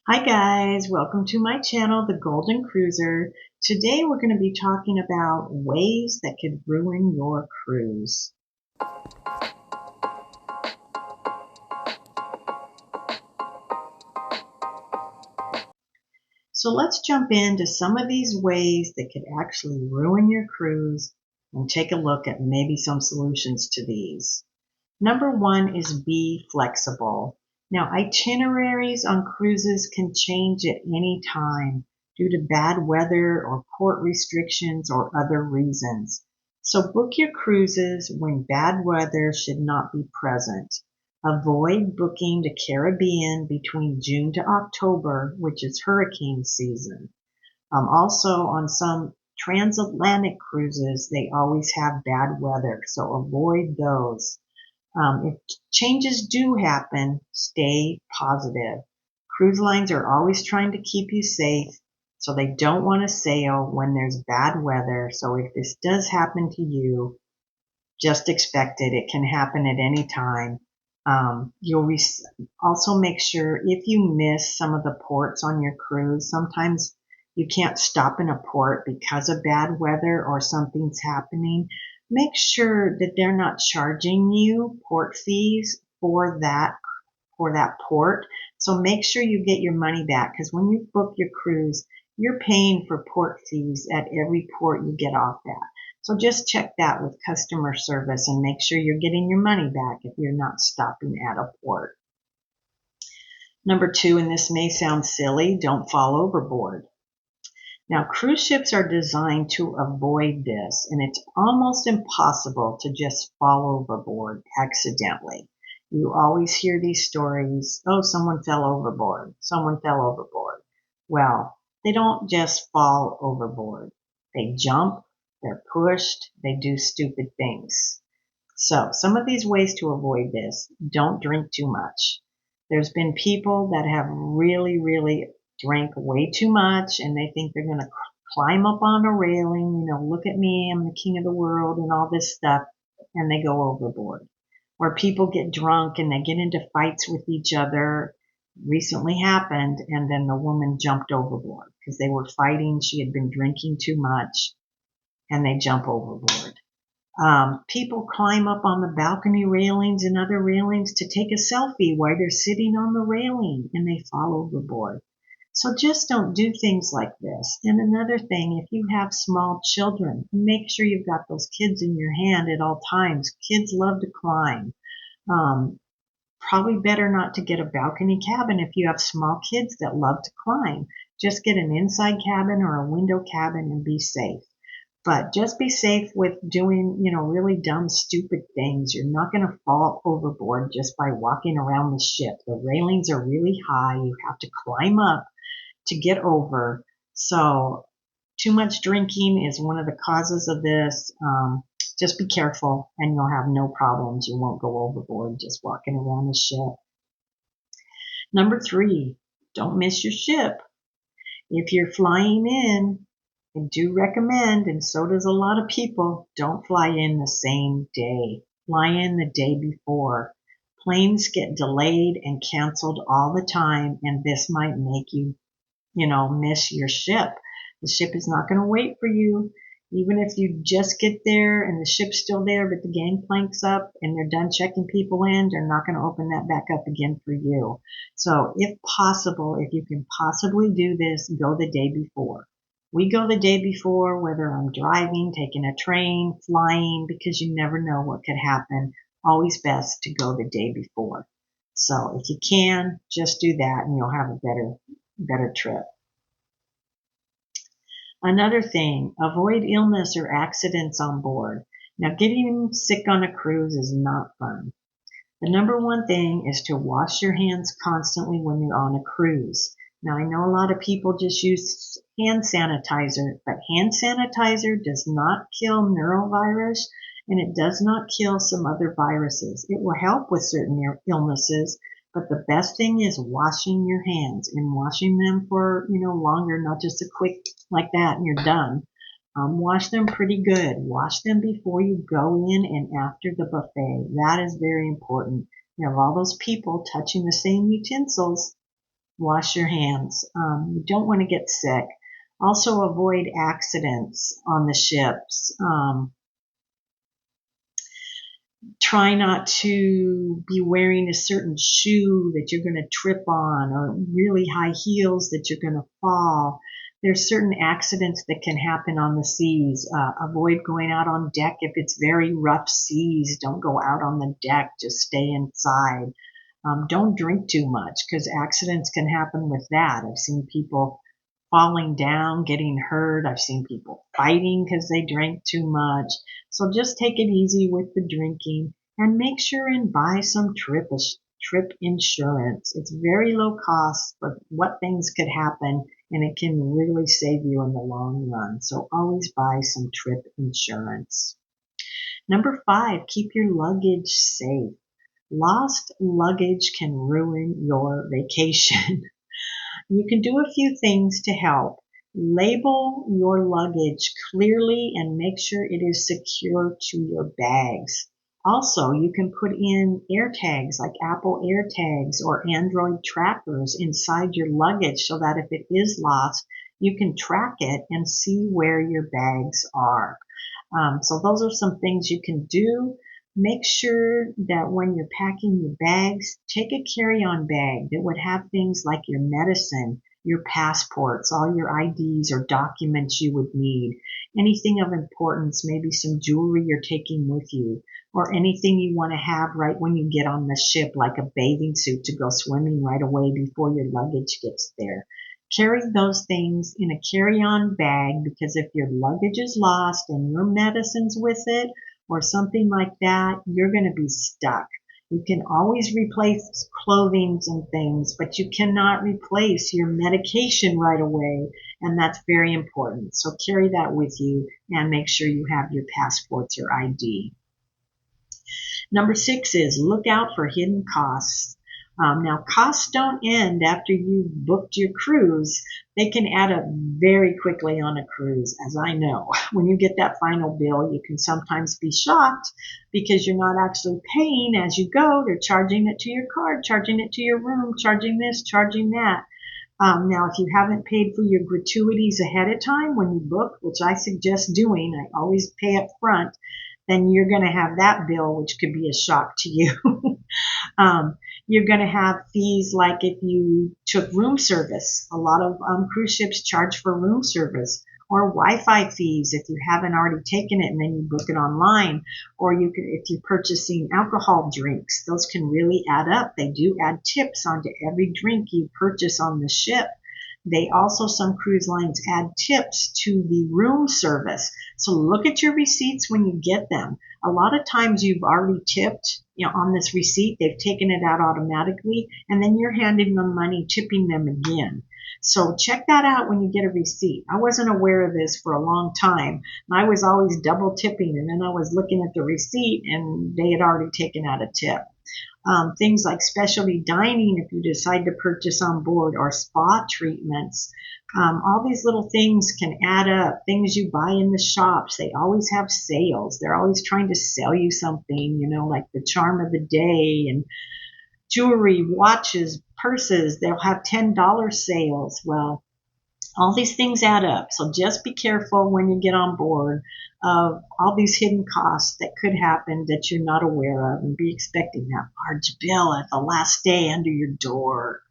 Hi guys, welcome to my channel, The Golden Cruiser. Today we're going to be talking about ways that could ruin your cruise. So let's jump into some of these ways that could actually ruin your cruise and take a look at maybe some solutions to these. Number one is be flexible. Now, itineraries on cruises can change at any time due to bad weather or port restrictions or other reasons. So book your cruises when bad weather should not be present. Avoid booking the Caribbean between June to October, which is hurricane season. Also, on some transatlantic cruises, they always have bad weather, so avoid those. If changes do happen, stay positive. Cruise lines are always trying to keep you safe, so they don't want to sail when there's bad weather. So if this does happen to you, just expect it. It can happen at any time. You'll also make sure if you miss some of the ports on your cruise, sometimes you can't stop in a port because of bad weather or something's happening. Make sure that they're not charging you port fees for that port. So make sure you get your money back, because when you book your cruise, you're paying for port fees at every port you get off at. So just check that with customer service and make sure you're getting your money back if you're not stopping at a port. Number two, and this may sound silly, don't fall overboard. Now, cruise ships are designed to avoid this, and it's almost impossible to just fall overboard accidentally. You always hear these stories, oh, someone fell overboard, someone fell overboard. Well, they don't just fall overboard. They jump, they're pushed, they do stupid things. So some of these ways to avoid this: don't drink too much. There's been people that have really drank way too much and they think they're going to climb up on a railing, look at me, I'm the king of the world and all this stuff, and they go overboard. Or people get drunk and they get into fights with each other. Recently happened, and then the woman jumped overboard because they were fighting. She had been drinking too much, and they jump overboard. People climb up on the balcony railings and other railings to take a selfie while they're sitting on the railing, and they fall overboard. So just don't do things like this. And another thing, if you have small children, make sure you've got those kids in your hand at all times. Kids love to climb. Um, Probably better not to get a balcony cabin if you have small kids that love to climb. Just get an inside cabin or a window cabin and be safe. But just be safe with doing, really dumb, stupid things. You're not going to fall overboard just by walking around the ship. The railings are really high. You have to climb up to get over. So too much drinking is one of the causes of this. Just be careful and you'll have no problems. You won't go overboard just walking around the ship. Number three, don't miss your ship. If you're flying in, I do recommend, and so does a lot of people, don't fly in the same day. Fly in the day before. Planes get delayed and canceled all the time, and this might make you, miss your ship. The ship is not going to wait for you. Even if you just get there and the ship's still there, but the gangplank's up and they're done checking people in, they're not going to open that back up again for you. So if possible, if you can possibly do this, go the day before. We go the day before, whether I'm driving, taking a train, flying, because you never know what could happen. Always best to go the day before. So if you can, just do that and you'll have a better trip. Another thing, avoid illness or accidents on board. Now, getting sick on a cruise is not fun. The number one thing is to wash your hands constantly when you're on a cruise. Now, I know a lot of people just use hand sanitizer, but hand sanitizer does not kill norovirus and it does not kill some other viruses. It will help with certain illnesses, but the best thing is washing your hands and washing them for, longer, not just a quick like that and you're done. Wash them pretty good. Wash them before you go in and after the buffet. That is very important. You have all those people touching the same utensils. Wash your hands. You don't want to get sick. Also avoid accidents on the ships. Try not to be wearing a certain shoe that you're going to trip on, or really high heels that you're going to fall. There's certain accidents that can happen on the seas. Avoid going out on deck if it's very rough seas. Don't go out on the deck. Just stay inside. Don't drink too much, because accidents can happen with that. I've seen people falling down, getting hurt. I've seen people fighting because they drank too much. So just take it easy with the drinking, and make sure and buy some trip insurance. It's very low cost for what things could happen, and it can really save you in the long run. So always buy some trip insurance. Number 5, keep your luggage safe. Lost luggage can ruin your vacation. You can do a few things to help. Label your luggage clearly and make sure it is secure to your bags. Also, you can put in AirTags like Apple AirTags or Android trackers inside your luggage so that if it is lost, you can track it and see where your bags are. So those are some things you can do. Make sure that when you're packing your bags, take a carry-on bag that would have things like your medicine, your passports, all your IDs or documents you would need, anything of importance, maybe some jewelry you're taking with you, or anything you want to have right when you get on the ship, like a bathing suit to go swimming right away before your luggage gets there. Carry those things in a carry-on bag, because if your luggage is lost and your medicine's with it or something like that, you're going to be stuck. You can always replace clothing and things, but you cannot replace your medication right away, and that's very important. So carry that with you and make sure you have your passports or ID. Number 6 is look out for hidden costs. Now, costs don't end after you've booked your cruise. They can add up very quickly on a cruise, as I know. When you get that final bill, you can sometimes be shocked because you're not actually paying as you go. They're charging it to your card, charging it to your room, charging this, charging that. Now, if you haven't paid for your gratuities ahead of time when you book, which I suggest doing, I always pay up front, then you're going to have that bill, which could be a shock to you. You're going to have fees like if you took room service. A lot of cruise ships charge for room service, or Wi-Fi fees if you haven't already taken it and then you book it online, or you can, if you're purchasing alcohol drinks, those can really add up. They do add tips onto every drink you purchase on the ship. They also, some cruise lines add tips to the room service. So look at your receipts when you get them. A lot of times you've already tipped, on this receipt. They've taken it out automatically, and then you're handing them money, tipping them again. So check that out when you get a receipt. I wasn't aware of this for a long time. I was always double tipping, and then I was looking at the receipt and they had already taken out a tip. Things like specialty dining, if you decide to purchase on board, or spa treatments. All these little things can add up. Things you buy in the shops, they always have sales. They're always trying to sell you something, like the charm of the day, and jewelry, watches, purses. They'll have $10 sales. Well, all these things add up. So just be careful when you get on board of all these hidden costs that could happen that you're not aware of, and be expecting that large bill at the last day under your door.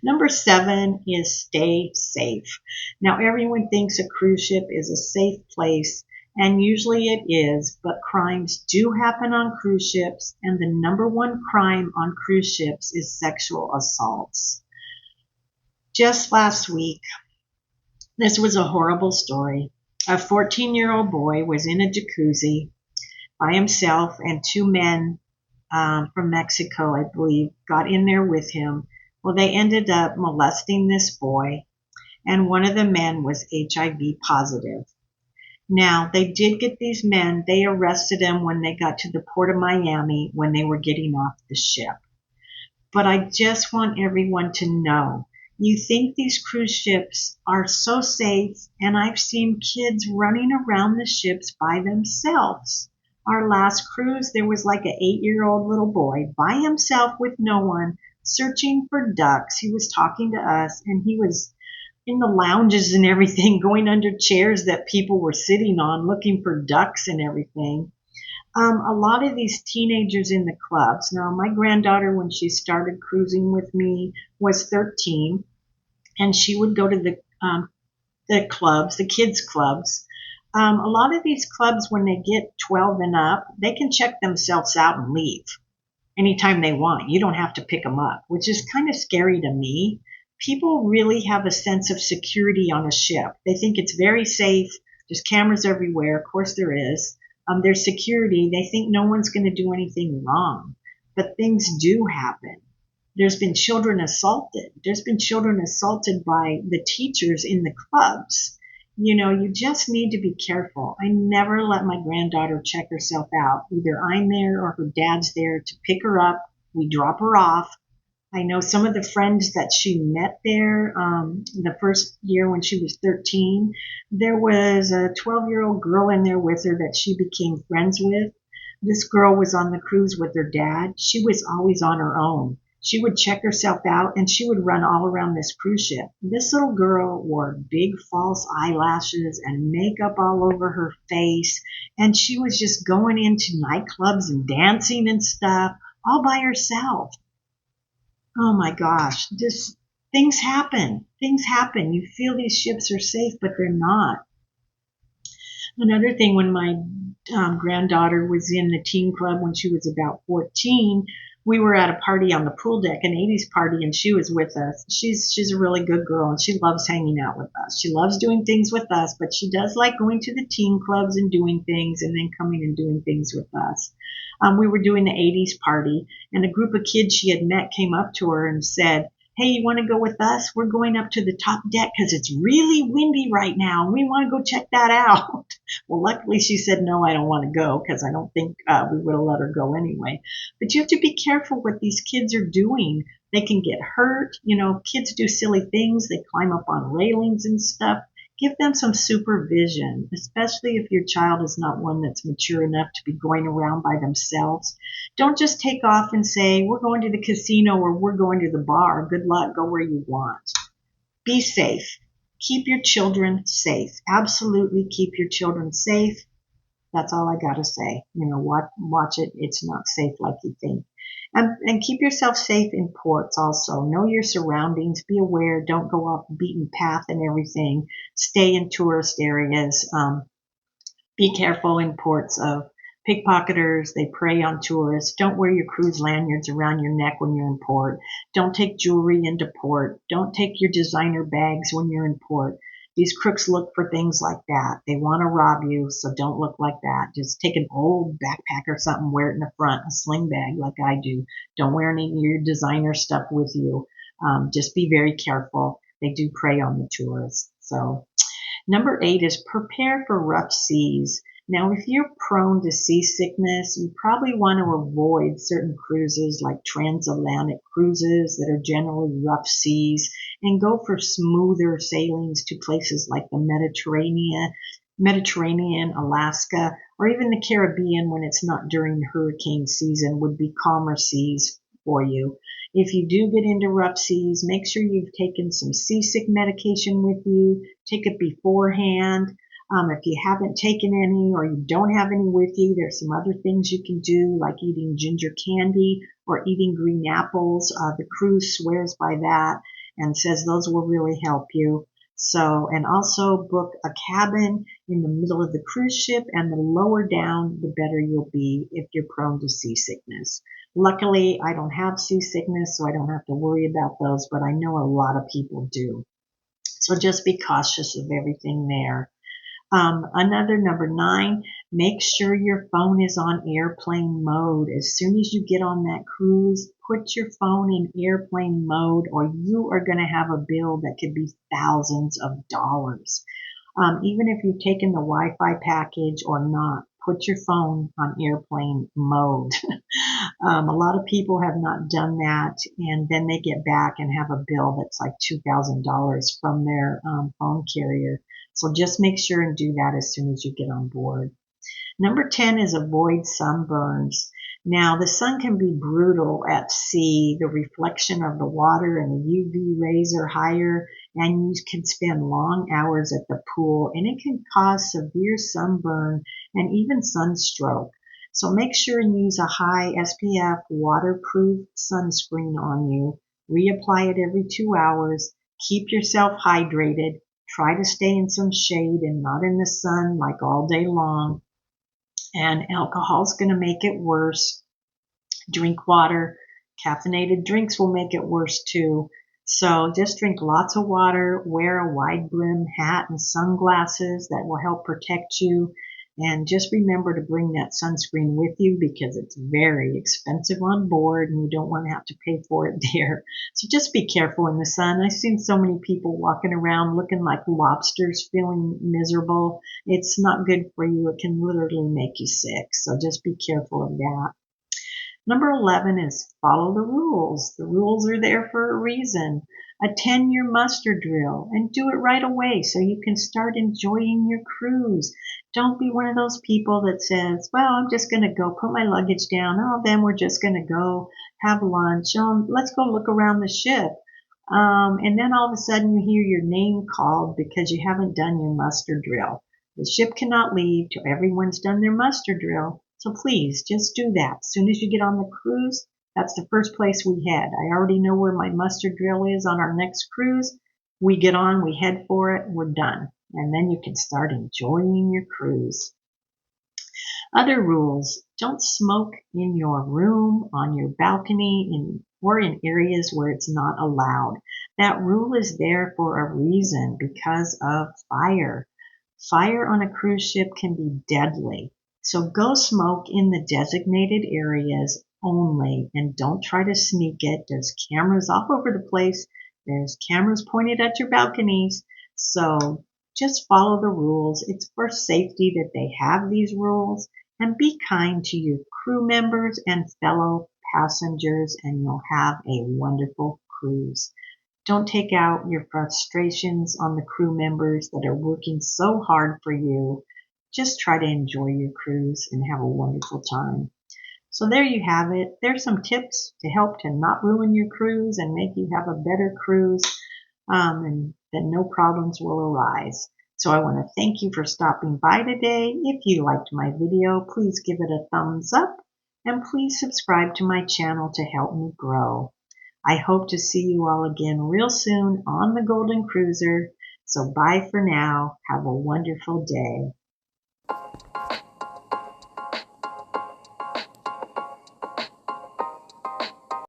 Number 7 is stay safe. Now, everyone thinks a cruise ship is a safe place, and usually it is, but crimes do happen on cruise ships, and the number 1 crime on cruise ships is sexual assaults. Just last week, this was a horrible story. A 14-year-old boy was in a jacuzzi by himself, and 2 men from Mexico, I believe, got in there with him. Well, they ended up molesting this boy, and one of the men was HIV positive. Now, they did get these men. They arrested them when they got to the port of Miami when they were getting off the ship. But I just want everyone to know, you think these cruise ships are so safe, and I've seen kids running around the ships by themselves. Our last cruise, there was like an 8-year-old little boy by himself with no one searching for ducks. He was talking to us and he was in the lounges and everything, going under chairs that people were sitting on, looking for ducks and everything. A lot of these teenagers in the clubs. Now, my granddaughter, when she started cruising with me, was 13, and she would go to the clubs, the kids clubs. A lot of these clubs, when they get 12 and up, they can check themselves out and leave anytime they want. You don't have to pick them up, which is kind of scary to me. People really have a sense of security on a ship. They think it's very safe. There's cameras everywhere. Of course there is. There's security. They think no one's going to do anything wrong. But things do happen. There's been children assaulted. There's been children assaulted by the teachers in the clubs. You just need to be careful. I never let my granddaughter check herself out. Either I'm there or her dad's there to pick her up. We drop her off. I know some of the friends that she met there the first year when she was 13. There was a 12-year-old girl in there with her that she became friends with. This girl was on the cruise with her dad. She was always on her own. She would check herself out and she would run all around this cruise ship. This little girl wore big false eyelashes and makeup all over her face. And she was just going into nightclubs and dancing and stuff all by herself. Oh my gosh, things happen. Things happen. You feel these ships are safe, but they're not. Another thing, when my granddaughter was in the teen club when she was about 14, we were at a party on the pool deck, an 80s party, and she was with us. She's a really good girl, and she loves hanging out with us. She loves doing things with us, but she does like going to the teen clubs and doing things and then coming and doing things with us. We were doing the 80s party, and a group of kids she had met came up to her and said, "Hey, you want to go with us? We're going up to the top deck because it's really windy right now. We want to go check that out." Well, luckily she said, "No, I don't want to go," because I don't think we would have let her go anyway. But you have to be careful what these kids are doing. They can get hurt. Kids do silly things. They climb up on railings and stuff. Give them some supervision, especially if your child is not one that's mature enough to be going around by themselves. Don't just take off and say, "We're going to the casino," or "We're going to the bar. Good luck. Go where you want." Be safe. Keep your children safe. Absolutely keep your children safe. That's all I got to say. Watch it. It's not safe like you think. And keep yourself safe in ports also. Know your surroundings. Be aware. Don't go off the beaten path and everything. Stay in tourist areas. Be careful in ports of pickpocketers. They prey on tourists. Don't wear your cruise lanyards around your neck when you're in port. Don't take jewelry into port. Don't take your designer bags when you're in port. These crooks look for things like that. They want to rob you, so don't look like that. Just take an old backpack or something, wear it in the front, a sling bag like I do. Don't wear any of your designer stuff with you. Just be very careful. They do prey on the tourists. So, number 8 is prepare for rough seas. Now, if you're prone to seasickness, you probably want to avoid certain cruises like transatlantic cruises that are generally rough seas, and go for smoother sailings to places like the Mediterranean, Alaska, or even the Caribbean when it's not during hurricane season would be calmer seas for you. If you do get into rough seas, make sure you've taken some seasick medication with you. Take it beforehand. If you haven't taken any or you don't have any with you, there's some other things you can do, like eating ginger candy or eating green apples. The cruise swears by that and says those will really help you. So, and also book a cabin in the middle of the cruise ship, and the lower down, the better you'll be if you're prone to seasickness. Luckily, I don't have seasickness, so I don't have to worry about those, but I know a lot of people do. So just be cautious of everything there. Another number 9, make sure your phone is on airplane mode. As soon as you get on that cruise, put your phone in airplane mode, or you are going to have a bill that could be thousands of dollars. Even if you've taken the Wi-Fi package or not, put your phone on airplane mode. A lot of people have not done that, and then they get back and have a bill that's like $2,000 from their phone carrier. So just make sure and do that as soon as you get on board. Number 10 is avoid sunburns. Now, the sun can be brutal at sea. The reflection of the water and the UV rays are higher, and you can spend long hours at the pool, and it can cause severe sunburn and even sunstroke. So make sure and use a high SPF waterproof sunscreen on you. Reapply it every 2 hours. Keep yourself hydrated. Try to stay in some shade and not in the sun like all day long. And alcohol is going to make it worse. Drink water. Caffeinated drinks will make it worse too. So just drink lots of water, wear a wide brim hat and sunglasses that will help protect you. And just remember to bring that sunscreen with you because it's very expensive on board and you don't want to have to pay for it there. So just be careful in the sun. I've seen so many people walking around looking like lobsters, feeling miserable. It's not good for you. It can literally make you sick. So just be careful of that. Number 11 is follow the rules. The rules are there for a reason. Attend your muster drill and do it right away so you can start enjoying your cruise. Don't be one of those people that says, well, I'm just going to go put my luggage down. Oh, then we're just going to go have lunch. Let's go look around the ship. And then all of a sudden you hear your name called because you haven't done your muster drill. The ship cannot leave till everyone's done their muster drill. So please just do that. As soon as you get on the cruise, that's the first place we head. I already know where my muster drill is on our next cruise. We get on, we head for it, we're done. And then you can start enjoying your cruise. Other rules: don't smoke in your room, on your balcony, or in areas where it's not allowed. That rule is there for a reason, because of fire. Fire on a cruise ship can be deadly. So go smoke in the designated areas only and don't try to sneak it. There's cameras all over the place. There's cameras pointed at your balconies. So just follow the rules. It's for safety that they have these rules. And be kind to your crew members and fellow passengers, and you'll have a wonderful cruise. Don't take out your frustrations on the crew members that are working so hard for you. Just try to enjoy your cruise and have a wonderful time. So there you have it. There's some tips to help to not ruin your cruise and make you have a better cruise, and that no problems will arise. So I want to thank you for stopping by today. If you liked my video, please give it a thumbs up and please subscribe to my channel to help me grow. I hope to see you all again real soon on the Golden Cruiser. So bye for now. Have a wonderful day.